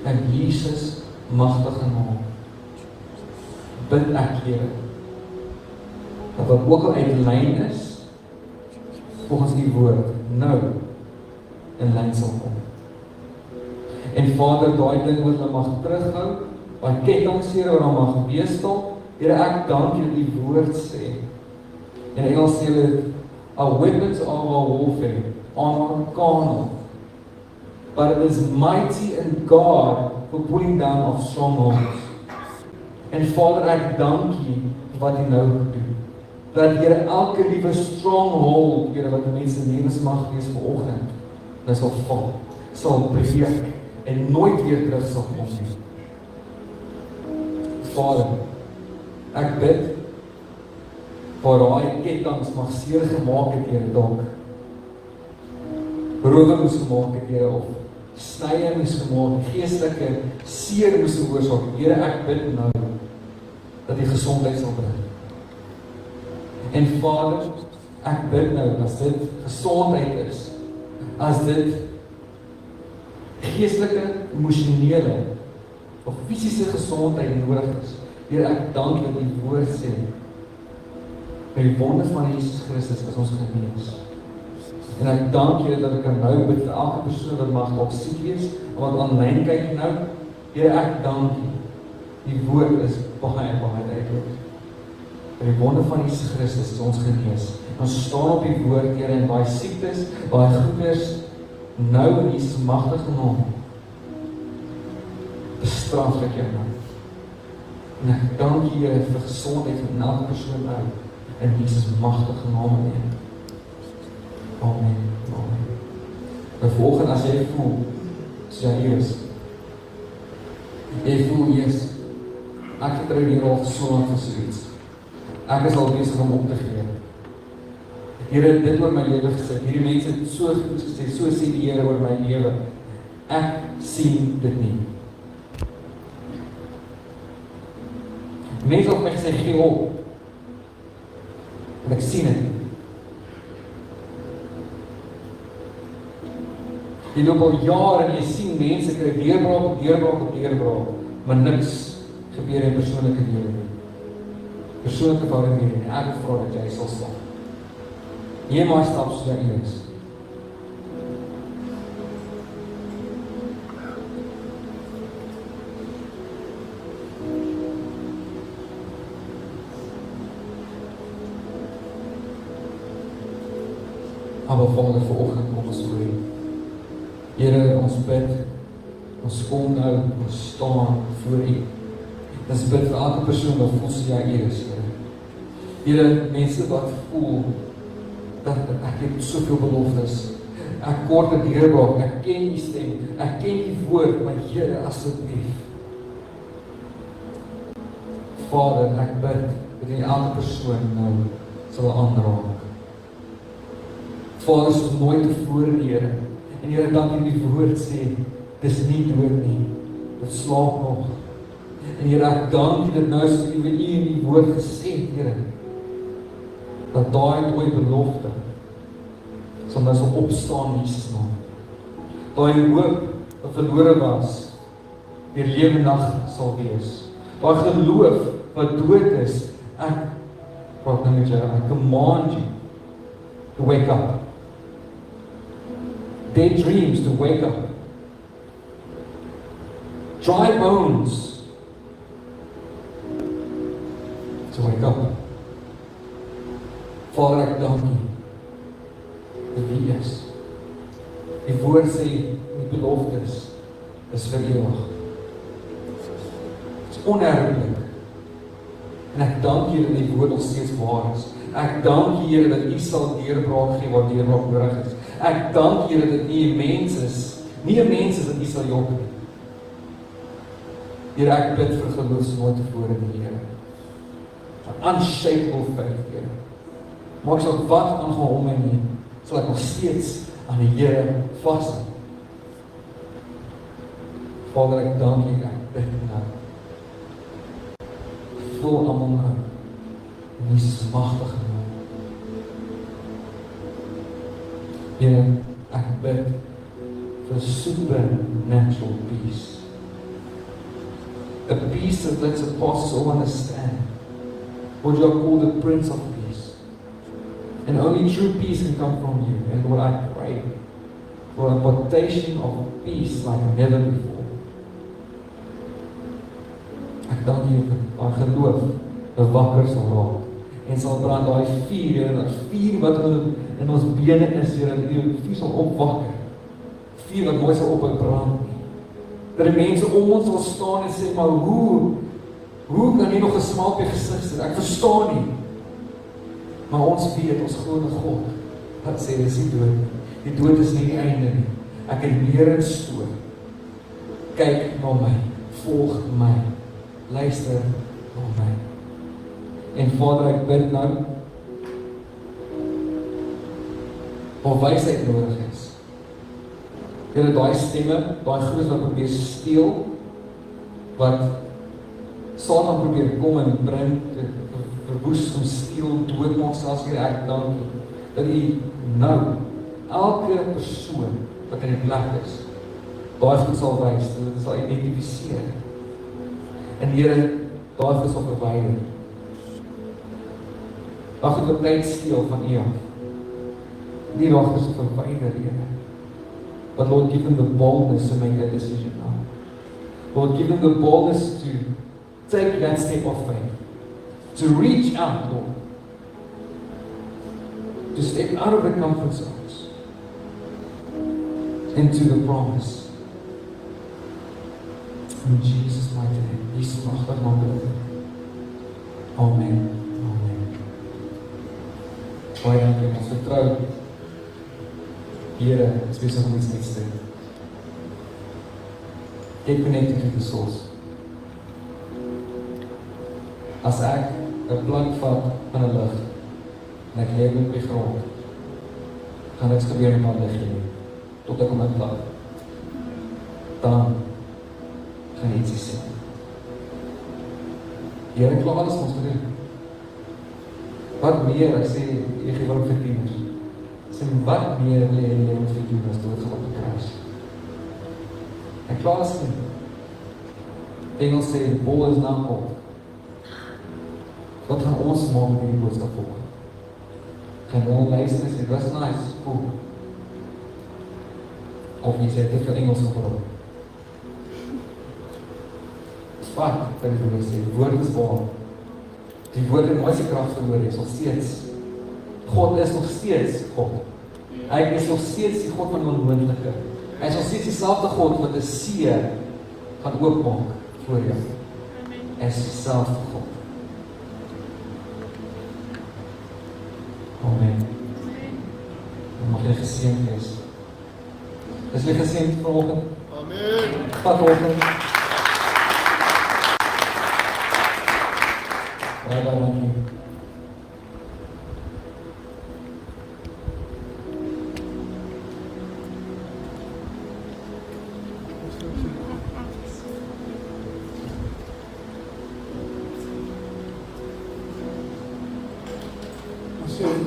en Jesus magtige naam, bid ek, Here, dat wat ook al uit lyn is, volgens die woord, nou, in lyn sal kom. En Vader, daai ding wat hulle mag terughou, wat kettingseer wat hulle mag weestal, Here, ek dank U die woord sê, en Engels sê dit, our weapons of our warfare are not carnal, but it is mighty in God for pulling down of strongholds. En Vader, ek dank U wat U nou doen. Dat Here elke liewe stronghold, Here, wat mense lewens mag wees vanoggend, dit sal val, sal breek, en nooit weer terug sal kom nie. Vader, ek bid waar daai kettinge mag seer gemaak het, Here, dalk berowing moes gemaak het, Here, of snye moes gemaak, geestelike seer moes veroorsaak. Here, ek bid nou dat die gesondheid sal bring. En Vader, ek bid nou, as dit gesondheid is, as dit geestelike, emosionele of fisiese gesondheid nodig is, Here, ek dank dat die woord sê, met die wonde van Jesus Christus is ons genees. En ek dank Here dat ek kan nou bid vir elke persoon wat mag dalk siek wees, wat aanlyn kyk nou. Here, ek dank U. Die woord is baie duidelik. Met die wonde van Jesus Christus is ons genees. Ons staan op die woord, Here, en baie siektes, baie goeders, nou in Jesus magtige naam, bestraf ek jou nou. En ek dank U, Here, vir gesondheid van elke persoon nou, in Jesus magtige naam. Amen. Amen. Vervolgens, as jy voel, as jy hier is, jy voel, yes, ek vertrou die Here al so lang vir so iets. Ek is al besig om op te gee. Here het dit oor my lewe gesê. Hierdie mense het so goed gesê, so sê die Here oor my lewe. Ek sien dit nie. Mense op my gesê, gee op. En ek sien dit. Jy loop al jare en jy sien mense kry deurbraak, maar niks gebeur in persoonlike lewe nie. Persoonlike verhouding nie. Ek vra dat jy sal stap. Jy maar stap soos jy is. Maar Vader, vanoggend kom ons voor U. Here, ons bid, ons kom nou, ons staan voor U. Ons bid vir elke persoon wat voel soos jy hier is, Here. Here, mense wat voel dat ek het soveel beloftes. Ek kort 'n deurbraak, ek ken U stem, ek ken U woord, maar Here, asseblief. Vader, ek bid dat U elke persoon nou sal aanraak. Vader, soos nooit tevore, Here. En Here, dankie die woord sê, dis nie dood nie, dit slaap nog. En Here, ek dank U dat nou soos U in die woord gesê, Here, dat daai dooie belofte sal nou sal opstaan in Jesus naam. Daai hoop wat verlore was, weer lewendig sal wees. Daai geloof wat dood is, ek praat nou met jou, I command you to wake up. Dead dreams to wake up. Dry bones to wake up. Vader, ek dank U vir wie U is. Die woord sê, die beloftes is vir ewig. Dit is onerflik. En ek dank U dat die woord nog steeds waar is. Ek dank U, Here, dat U sal deurbraak gee waar deurbraak nodig is. Ek dank U, Here, dat nie 'n mens is dat U sal jok nie. Here, ek bid vir geloof soos nooit tevore nie, Here. Unshakable faith, Here. Maak saak wat aangaan om my nie, sal ek nog steeds aan die Here vashou. Vader, ek dank U, ek bid nou. Vul almal nou in Jesus magtige naam. Here, ek bid vir supernatural peace. A peace that lets us pass all understand. What you are called the Prince of Peace. And only true peace can come from you. And Lord, I pray for a portation of peace like never before. Ek dank U vir our geloof, wakker sal raak. En sal brand daai vuur, en daai vuur wat in ons bene is, Here, dat die vuur sal opwakker. Vuur wat nooit sal ophou brand nie. Dat die mense om ons sal staan en sê, maar hoe kan jy nog 'n smaak op jou gesig sit? Ek verstaan nie. Maar ons weet, ons glo in God, wat sê, dis nie dood nie. Die dood is nie die einde nie. Ek het meer in stoor. kyk na my, volg my, luister na my. En Vader, ek bid nou, waar wysheid nodig is. Here, daai stemme, daai groot wat probeer steel, wat Satan probeer kom en bring, verwoes, steel, doodmaak, selfs hier ek dank, dat U nou, elke persoon wat in die plek is, daai goed sal wys, dat dit sal identifiseer. En Here, daai goed sal verwyder. Daai goed wat tyd steel van U af. Die daai goed sal verwyder, Here. But Lord, give them the boldness to make that decision now. Lord, give them the boldness to take that step of faith. To reach out, Lord. To step out of the comfort zones. Into the promise. In Jesus' mighty name. Jesus mag dat maak dit. Amen. Amen. Baie dankie, ons vertrou. Here is besig om iets niks te doen. Get connected to the source. As ek 'n plank vat van 'n lig en ek lê op die grond, gaan niks gebeur met my lig nie, tot ek hom uitlaat. Dan gaan iets sien. Here, klaar alles ons moet doen. Wat meer, ek sê, jy gee wel vir tieners. Sê, wat meer wil jy moet vir doen as doodgaan op die kruis? En klaar is nie. Engels sê, the ball is now off. Wat gaan ons maak met die boodskap volg? Gaan ons luister en sê, was nice, cool. Of jy sê, te veel Engels gepraat. Wat, kan ek wil sê, woord is waar. Die woord en mooiste kracht verloor is nog steeds. God is nog steeds God. Hy is nog steeds die God van die onmoontlike. Hy is nog steeds dieselfde God wat 'n see gaan oopmaak voor jou. Hy is dieselfde God. Amen. Dan mag jy geseënd wees. Is jy geseënd vanoggend? Amen. Vanoggend. Baie dankie.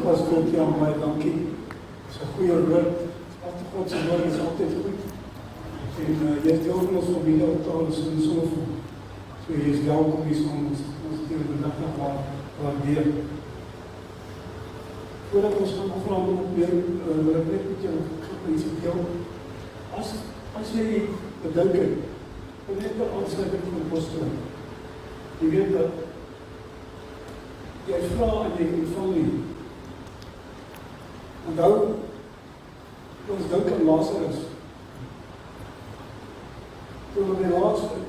Pas tot jou baie dankie. Dis 'n goeie woord. Altyd God se woord is altyd goed. En jy het ook ons op die taal is in so vol. So jy is welkom hier ons teen die dag waar weer. Voordat ons gaan afraam op weer wil ek net met jou iets deel. As jy bedink het, net ter aansluiting van die apostel. Jy weet dat jy vra en jy ontvang nie. Onthou, ons dink aan Lazarus. Toen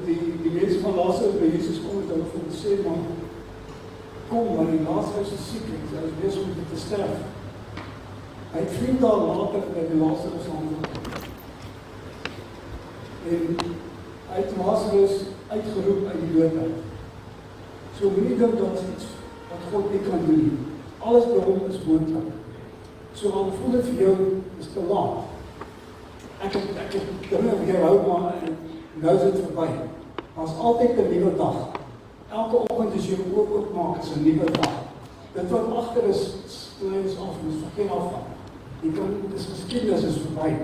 die mense van Lazarus by Jesus kom, het hulle vir hom gesê, maar kom, maar die Lazarus is siek, hy is besig om te sterf. Hy het 4 dae later by die Lazarus aangekom. En hy het Lazarus uitgeroep uit die dood uit. So moenie dink dat is iets wat God nie kan doen. Alles by hom is moontlik. So al voel dit vir jou, is te laat. Ek het dinge vir jou hou, maar nou is dit verby. Daar is altyd 'n nuwe dag. Elke oggend as jy jou oog oopmaak, is 'n nuwe dag. Dit wat agter is, kleins af, ons vergeet af van. Jy kan, dis geskiedenis is verby.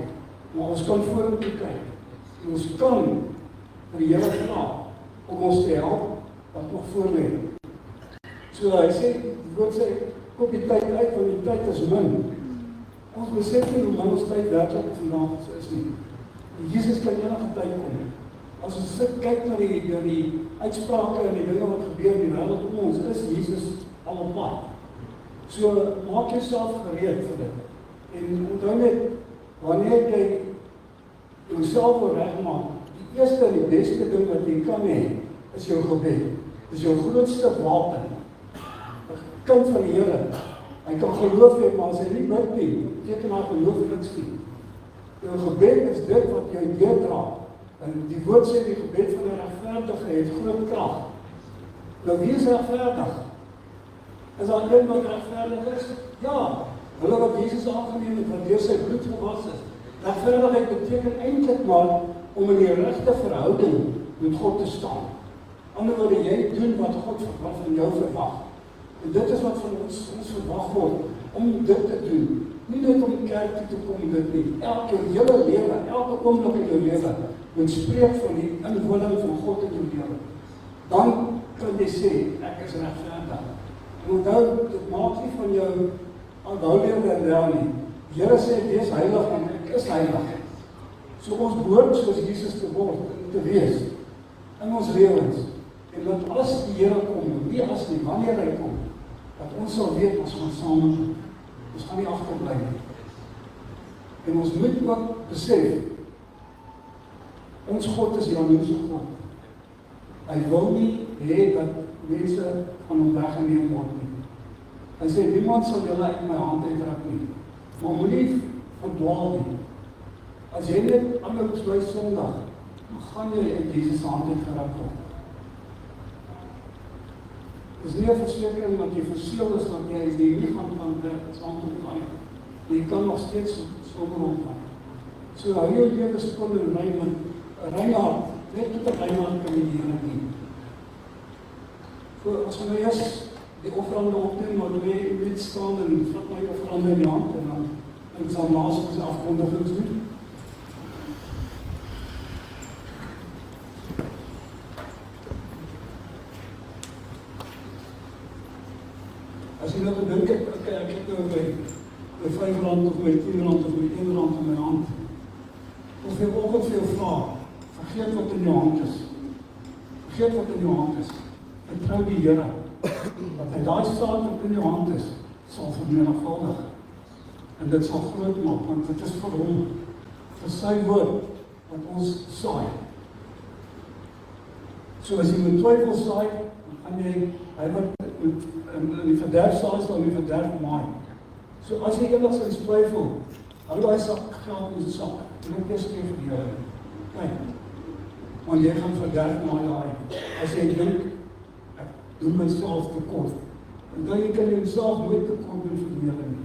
Maar ons kan vorentoe kyk. En ons kan vir die Here vra om ons te help wat nog voor lê. So hy sê, die woord sê, koop die tyd uit, want die tyd is min. Ons besef nie hoe min ons tyd werklik vandag is nie. Jesus kan enige tyd kom. As ons sit kyk na die uitsprake en die dinge wat gebeur in die wêreld om ons, is Jesus al op pad. So maak jouself gereed vir dit. En onthou net, wanneer jy jouself wil regmaak, die eerste en die beste ding wat jy kan hê, is jou gebed. Dis jou grootste wapen. 'n Kind van die Here. Hy kan geloof hê, maar as hy nie bid nie, beteken hy geloof niks nie. Jou gebed is dit wat jou deurdra En die woord sê, die gebed van die regverdige het groot krag. Nou, wie is regverdig? Is daar een wat regverdig is? Ja, hulle wat Jesus aangeneem het, wat deur sy bloed gewas is. Regverdigheid beteken eintlik maar om in die regte verhouding met God te staan. Ander woorde, jy doen wat God van jou verwag. En dit is wat van ons verwag word, om dit te doen. Nie net om die kerk toe te kom dit nie. Elke hele lewe, elke oomblik in jou lewe, moet spreek van die inwoning van God in jou lewe. Dan kan jy sê, ek is regverdig. En onthou, dit maak nie van jou aanhoudelik en wel nie. Die Here sê, wees heilig en ek is heilig. So ons behoort soos Jesus te word, te wees, in ons lewens. En dat as die Here kom, nie as nie, wanneer hy kom, dat ons sal weet, ons gaan saam doen. Ons gaan nie agterbly nie. En ons moet ook besef, ons God is jaloerse God. Hy wil nie hê dat mense van hom weggeneem word nie. Hy sê, niemand sal julle uit my hand uitruk nie. Maar moenie verdwaal nie. As jy net anders bly Sondag, dan gaan jy uit Jesus hand uitgeruk word. Het is nie 'n versekering dat jy verseël is dat jy die lichaam van werk saam toe gaan. Jy kan nog steeds sommer omgaan. So hou jou lewe skoon en rein met 'n rein hart. Net tot 'n rein hart kan jy die Here dien. So as jy eers die offerande opneem, maar jy weet staan en vat my offerande in die hand en dan sal naas ons afkondigings doen. As jy nou gedink het, ek het nou by R5 of by R10 of by R1 in my hand. Of jy ook vir jou vra, vergeet wat in jou hand is. Vergeet wat in jou hand is. Vertrou die Here. Dat hy daai saad wat in jou hand is, sal vermenigvuldig. En dit sal groot maak, want dit is vir hom, vir sy woord, wat ons saai. So as jy met twyfel saai, dan gaan jy, hy wat in die verderf saai, sal die verderf maai. So as jy enigstens twyfel, hou daai sak geld in die sak, en ek eers gee vir die Here. Kyk, want jy gaan verderf maai daai. As jy dink, ek doen myself tekort, en dan jy kan jouself nooit tekort doen vir die Here nie.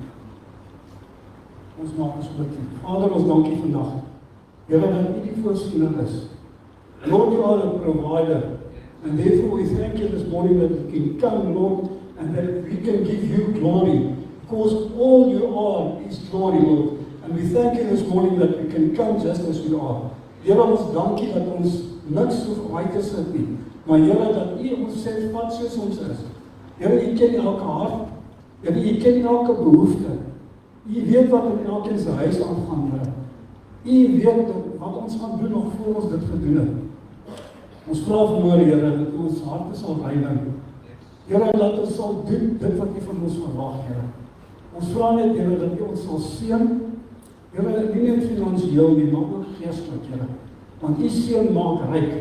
Ons maak ons bid. Vader, ons dankie vandag. Here, dat U die voorsiener is. Lord, You are a provider. And therefore we thank You this morning that we can come, Lord, and that we can give You glory. Because all You are is glory, Lord. And we thank You this morning that we can come just as we are. Here, ons dankie dat ons niks hoef uit te sit nie. Maar Here, dat U ons sê, vat soos ons is. Here, U ken elke hart. Here, U ken elke behoefte. U weet wat in elkeen se huis aangaan, Here. U weet wat ons gaan doen nog voor ons dit gedoen het. Ons vra vanmôre, Here, dat ons harte sal reinig. Here, dat ons sal doen dit wat U van ons verwag, Here. Ons vra net, Here, dat U ons sal seën. Here, nie net finansiëel nie, maar ook geestelik, Here. Want U seën maak ryk.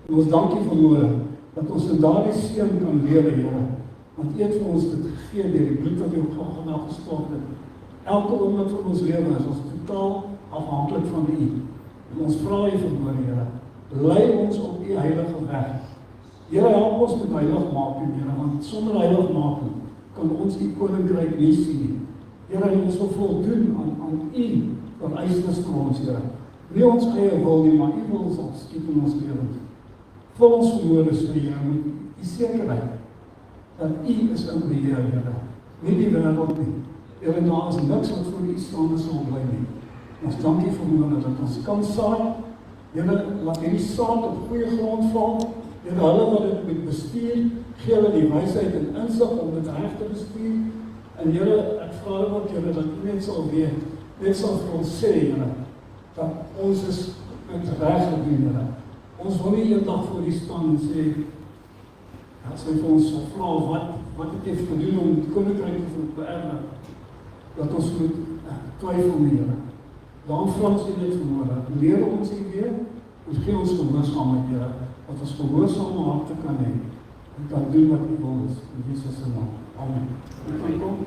En ons dankie vanmôre dat ons in daardie seën kan lewe, Here. Want U het vir ons dit gegee deur die bloed wat U op Golgotha gestort het. Elke oomblik van ons lewe is ons totaal afhanklik van U. En ons vra U vanmôre, Here, lei ons op U heilige weg. Here, help ons met heiligmaking, Here, want sonder heiligmaking kan ons U koninkryk nie sien nie. Here, ons wil voldoen aan U vereistes vir ons, Here. Nie ons eie wil nie, maar U wil sal skied in ons lewens. Vul ons vermoëns, Here, met U sekerheid dat U is in beheer, Here. Nie die wêreld nie. Here, daar is niks wat voor U staande sal bly nie. Ons dankie vanmôre dat ons kan saai. Here, laat hierdie saad op goeie grond val. Here, hulle wat dit moet bestuur, gee hulle die wysheid en insig om dit reg te bestuur. En Here, ek vra ook, Here, dat U net sal weet, net sal vir ons sê, Here, dat ons is met reg gedoen, Here. Ons wil nie eendag voor U staan en sê, as hy vir ons sal vra, wat het jy gedoen om die koninkryk te beërwe, dat ons moet twyfel nie, Here. Dan vra ons U net vanmôre, leer ons U weer, en gee ons gehoorsaamheid, Here, dat ons gehoorsame harte kan hê, en kan doen wat U wil is, in Jesus se naam. Amen. U kan kom.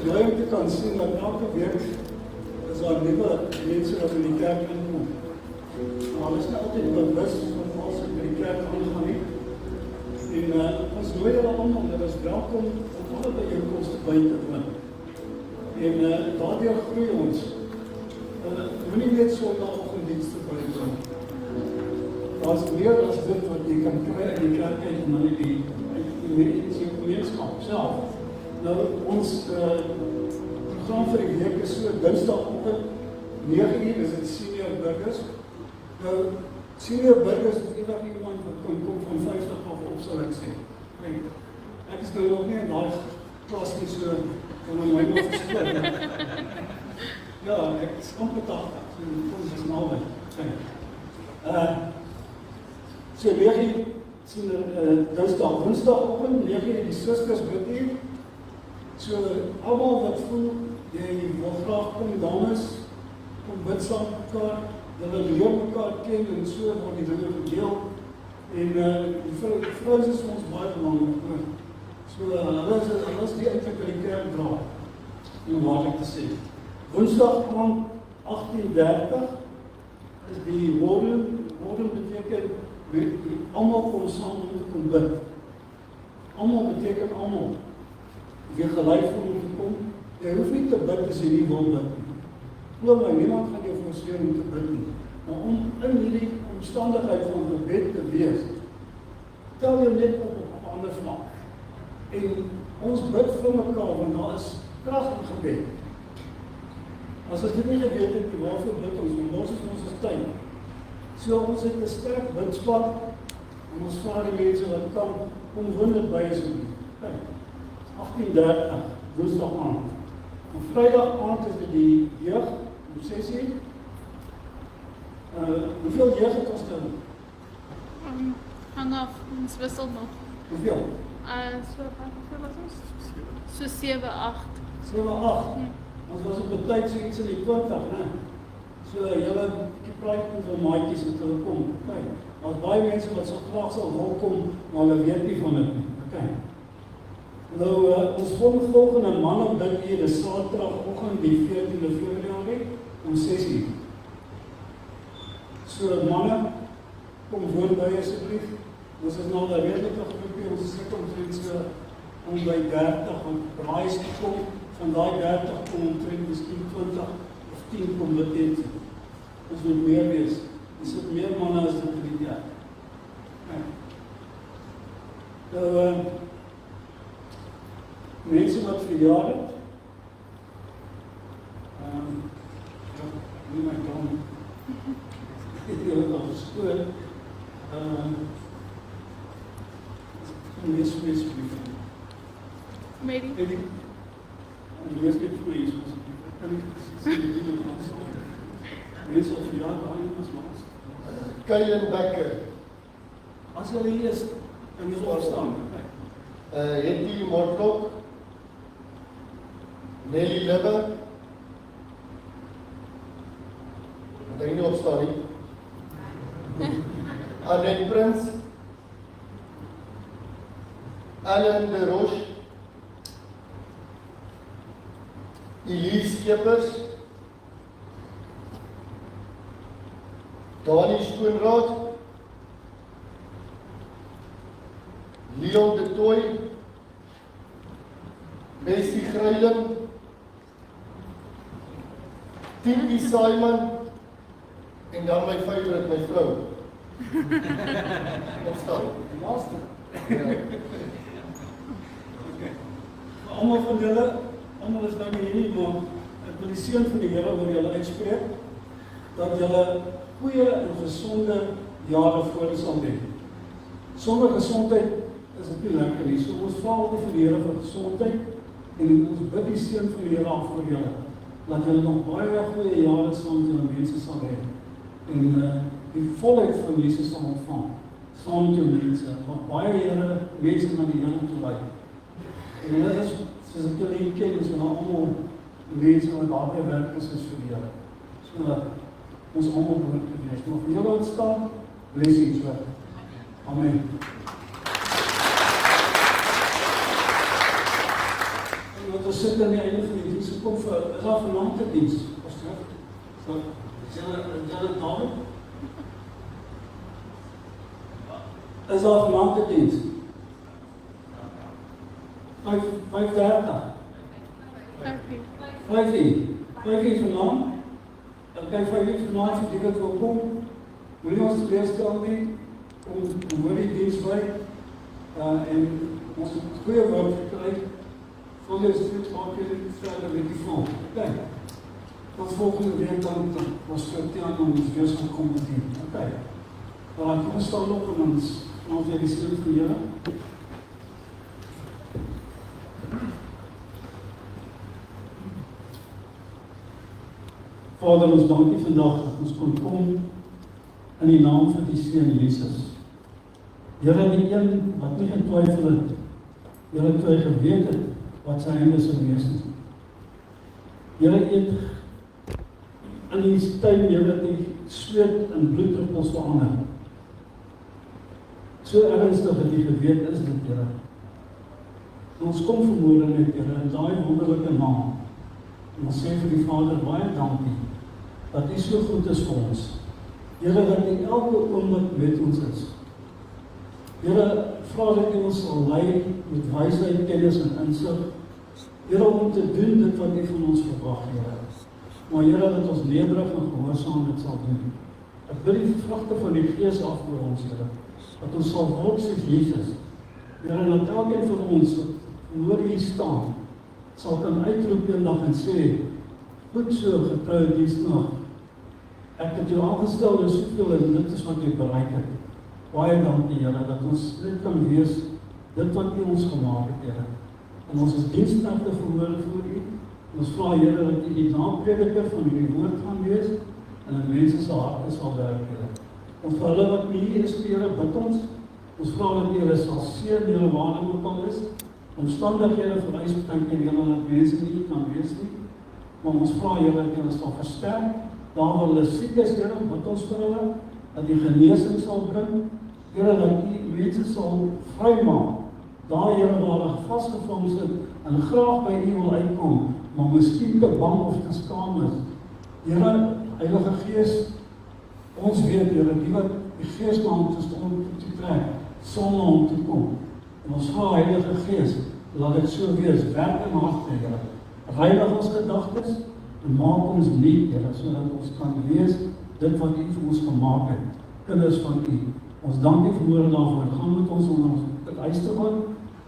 Bly om te kan sien dat elke week is daar nuwe mense wat in die kerk inkom. Maar hulle is nie altyd bewus van wat se by die kerk aangaan nie. En ons nooi hulle almal, hulle is welkom om alle byeenkomste by te woon. En daardeur groei ons. Moenie net Sondagoggenddienste bywoon. Daar's meer as dit wat jy kan kry in die kerk uit en dan die gemeenskap self. Nou, ons program vir die week is so Dinsdagoggend, 9:00 is dit senior burgers. Nou, senior burgers is enig iemand wat kom van 50 af op, sal ek sê. Ek is nou nog nie in daai klas nie, so kan my nog verskil. Ja, ek is amper 80, so ons is naby. So 9:00 Dinsdag, Woensdagoggend, 9:00 die susters bid hier. So, almal wat voel, jy wil graag kom, dames, kom bid saam met mekaar, hulle leer mekaar ken en so word die dinge verdeel. En die vrouens is ons baie belangrijk. So, hulle is die eindelijk in die kerk dra, om waarlik te sê. Woensdag aand 18:30 is die worden beteken, almal kom saam om te kom bid. Almal beteken almal. As jy geleid voel om te kom, jy hoef nie te bid as jy nie wil bid nie. Glo my, niemand gaan jou forceer om te bid nie. Maar om in hierdie omstandigheid van gebed te wees, tel jou net op 'n ander vlak. En ons bid vir mekaar, want daar is krag in gebed. As ons dit nie geweet het, waarvoor bid ons, want ons is ons tyd. So ons het 'n sterk bidspan, en ons vra die mense wat kan, kom woon dit by asseblief. 18:30, Woensdag aand. Op Vrydag aand is dit die jeug, om 6:00. Hoeveel jeug het ons dan? Hang af, ons wissel nog. Hoeveel? So 7, 8. 7, 8. Ons was op 'n tyd so iets in die 20, né? So julle praat met van maatjies wat hulle kom. Okay. Daar's baie mense wat so graag sal wil kom, maar hulle weet nie van dit nie. Okay. Nou, ons volgende man dit hier, dis Saterdagoggend die 14de Februarie om 6:00. So manne, kom woon by asseblief. Ons is nou 'n redelike groepie, ons sit omtrent so om by 30, want braais te kom, van daai 30 kom omtrent miskien 20 of 10 kom dit. Ons moet meer wees. Ons sit meer manne as dit in die kerk. Nou, mense wat verjaar het, nie my kan, ek het julle al gestoor, lees vir Mary. lees dit vir lees, kan nie sê die dinge van ons. Lees al verjaar, daar is maas. Kylin Becker, As hulle hier is, kan jy opstaan. Hetty Mortlop, Nelly Libbe, wat hy nie opstaan nie, Annette Prins, Alan de Roche, Elise Skeepers, Dani Skoenraad, Leon de Toy, Bessie Greiling, Tinky Simon, en dan my favorite, my vrou. Opstaan. Laaste. Almal van julle, almal is nou nie hier nie, maar ek wil die seën van die Here oor julle uitspreek, dat julle goeie en gesonde jare voor ons sal hê. Sonder gesondheid is dit nie lekker nie. So ons vra altyd vir die Here vir gesondheid en ons bid die seën van die Here af vir julle. Dat julle nog baie goeie jare saam met julle mense sal hê. En die volheid van Jesus sal ontvang. Saam met jou mense. Want baie Here mense na die Here toe lei. En hulle is, soos ek julle hier ken, is hulle almal mense wat daarbey werk is vir die Here. So ons almal behoort te wees. Maar vir julle wat staan, blessings weg. Amen. En wat ons sit aan die einde van die dienst, kom vir, is daar vanaand 'n diens? So, is julle daar? Is daar vanaand 'n diens? 5:30. 5:00 vanaand. Okay, 5:00 vanaand vir die wat wil kom. Wil jy ons leerstel nie? Om hoor die diens by. En ons het goeie woord gekry. Volgens dit maak jy verder met die volk. Okay. Tot volgende week dan ons vertel om ons weer gaan kom met die. Okay. Dan kom ons staan op en ons weer die seën vir julle. Vader, ons dankie vandag dat ons kon kom in die naam van die Seun Jesus. Here, die een wat nie getwyfel het, Here, toe hy geweet het wat sy einde sou wees nie. Here, het in die tyd, Here, die sweet en bloeddruppels verander. So ernstig het jy geweet is dit, Here. En ons kom vanmôre net, Here, in daai wonderlike naam. En ons sê vir die Vader, baie dankie, dat U so goed is vir ons. Here, dat U elke oomblik met ons is. Here, vra dat U ons sal lei met wysheid, kennis en insig. Here, om te doen dit wat U van ons verwag, Here. Maar Here, dat ons nederig en gehoorsaam dit sal doen. Ek bid die vrugte van die Gees af oor ons, Here. Dat ons sal word soos Jesus. Here, dat elkeen van ons hoor hier staan, sal kan uitroep eendag en sê, goed so, getroue diensknegt. Ek het jou aangestel in soveel en dit is wat jy bereik het. Baie dankie, Here, dat ons net kan wees dit wat U ons gemaak het, Here. En ons is diensknegte verhoor voor U. En ons vra, Here, dat U die naprediker van U woord gaan wees en in mense se harte sal werk, Here. En vir hulle wat nie hier is, Here, bid ons. Ons vra dat U hulle sal seën, Here, waar hulle ook al is. Omstandighede vereis betekent Here dat mense nie kan wees nie. Maar ons vra, Here, dat U hulle sal versterk. Daar waar hulle siek is, Here, bid ons vir hulle, dat U genesing sal bring. Here, dat U mense sal vrymaak. Daar, Here, waar hulle vasgevang sit en graag by U wil uitkom, maar miskien te bang of te skaam is. Here, Heilige Gees, ons weet, Here, die wat die Gees na hom toe trek, sal na hom toe kom. En ons vra, Heilige Gees, laat dit so wees, werk in harte, Here. Reinig ons gedagtes en maak ons nuut, Here, sodat ons kan wees dit wat U vir ons gemaak het, kinders van U. Ons dank U vanmôre daarvoor. Gaan met ons om ons huis te gaan.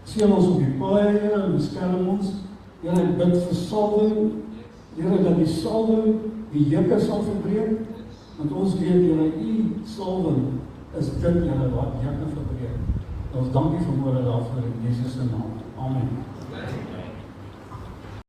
Seën ons op die paaie, Here, en beskerm ons. Here, ek bid vir salwing. Here, dat die salwing die juke sal verbreek. Want ons weet, Here, U salwing is dit, Here, wat juke verbreek. Ons dank U vanmôre daarvoor in Jesus se naam. Amen.